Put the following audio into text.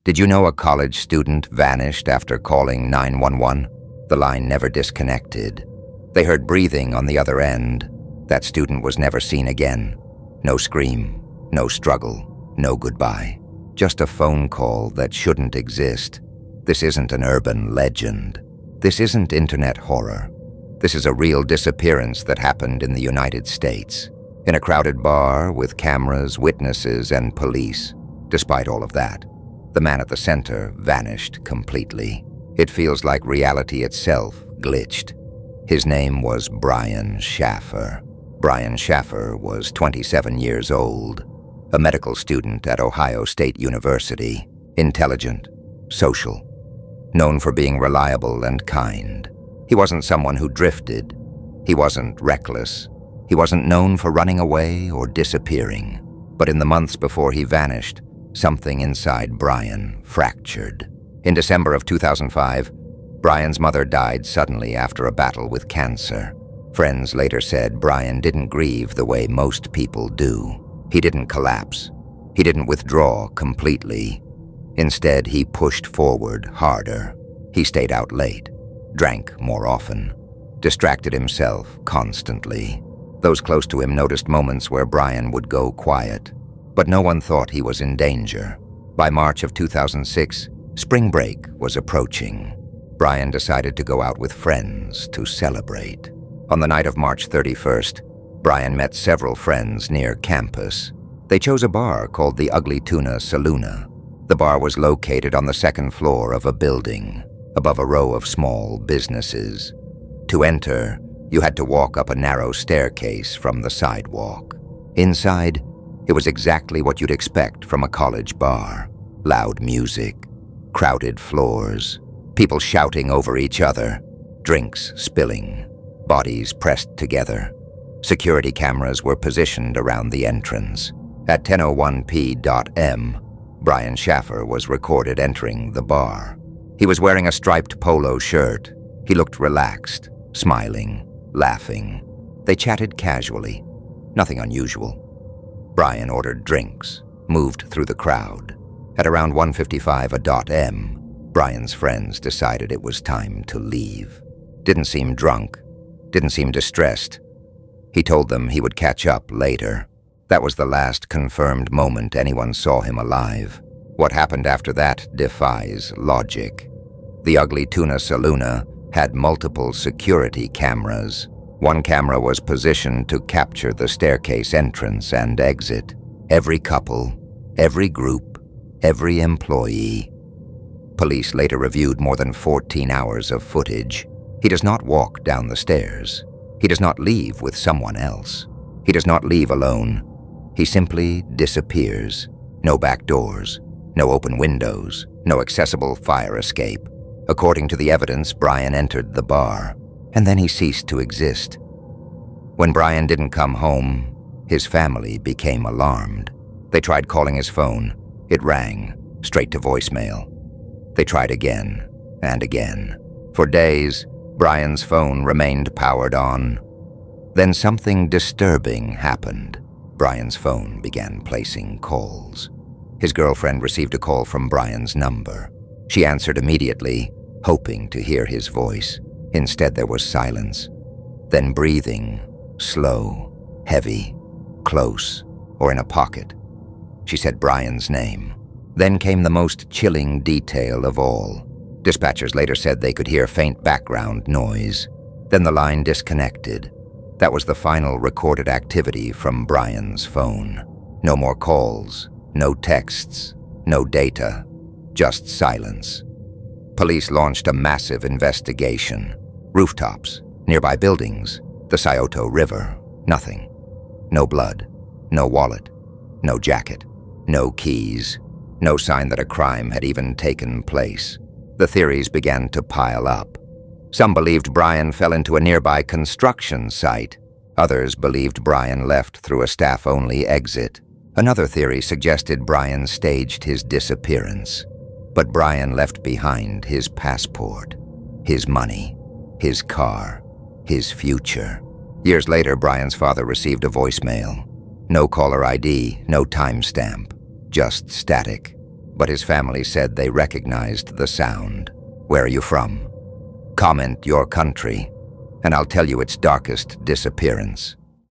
Did you know a college student vanished after calling 911? The line never disconnected. They heard breathing on the other end. That student was never seen again. No scream, no struggle, no goodbye. Just a phone call that shouldn't exist. This isn't an urban legend. This isn't internet horror. This is a real disappearance that happened in the United States, in a crowded bar with cameras, witnesses, and police. Despite all of that, the man at the center vanished completely. It feels like reality itself glitched. His name was Brian Shaffer. Brian Shaffer was 27 years old, a medical student at Ohio State University, intelligent, social, known for being reliable and kind. He wasn't someone who drifted. He wasn't reckless. He wasn't known for running away or disappearing. But in the months before he vanished, something inside Brian fractured. In December of 2005, Brian's mother died suddenly after a battle with cancer. Friends later said Brian didn't grieve the way most people do. He didn't collapse. He didn't withdraw completely. Instead, he pushed forward harder. He stayed out late, drank more often, distracted himself constantly. Those close to him noticed moments where Brian would go quiet, but no one thought he was in danger. By March of 2006, spring break was approaching. Brian decided to go out with friends to celebrate. On the night of March 31st, Brian met several friends near campus. They chose a bar called the Ugly Tuna Saloona. The bar was located on the second floor of a building, above a row of small businesses. To enter, you had to walk up a narrow staircase from the sidewalk. Inside, it was exactly what you'd expect from a college bar. Loud music, crowded floors, people shouting over each other, drinks spilling, bodies pressed together. Security cameras were positioned around the entrance. At 10:01 p.m., Brian Shaffer was recorded entering the bar. He was wearing a striped polo shirt. He looked relaxed, smiling, laughing. They chatted casually, nothing unusual. Brian ordered drinks, moved through the crowd. At around 1:55 a.m., Brian's friends decided it was time to leave. Didn't seem drunk, didn't seem distressed. He told them he would catch up later. That was the last confirmed moment anyone saw him alive. What happened after that defies logic. The Ugly Tuna Saloona had multiple security cameras. One camera was positioned to capture the staircase entrance and exit. Every couple, every group, every employee. Police later reviewed more than 14 hours of footage. He does not walk down the stairs. He does not leave with someone else. He does not leave alone. He simply disappears. No back doors, no open windows, no accessible fire escape. According to the evidence, Brian entered the bar, and then he ceased to exist. When Brian didn't come home, his family became alarmed. They tried calling his phone. It rang, straight to voicemail. They tried again and again. For days, Brian's phone remained powered on. Then something disturbing happened. Brian's phone began placing calls. His girlfriend received a call from Brian's number. She answered immediately, hoping to hear his voice. Instead, there was silence. Then breathing, slow, heavy, close, or in a pocket. She said Brian's name. Then came the most chilling detail of all. Dispatchers later said they could hear faint background noise. Then the line disconnected. That was the final recorded activity from Brian's phone. No more calls, no texts, no data, just silence. Police launched a massive investigation. Rooftops, nearby buildings, the Scioto River, nothing. No blood, no wallet, no jacket, no keys, no sign that a crime had even taken place. The theories began to pile up. Some believed Brian fell into a nearby construction site. Others believed Brian left through a staff-only exit. Another theory suggested Brian staged his disappearance. But Brian left behind his passport, his money, his car, his future. Years later, Brian's father received a voicemail. No caller ID, no timestamp, just static. but his family said they recognized the sound. Where are you from? Comment your country, and I'll tell you its darkest disappearance.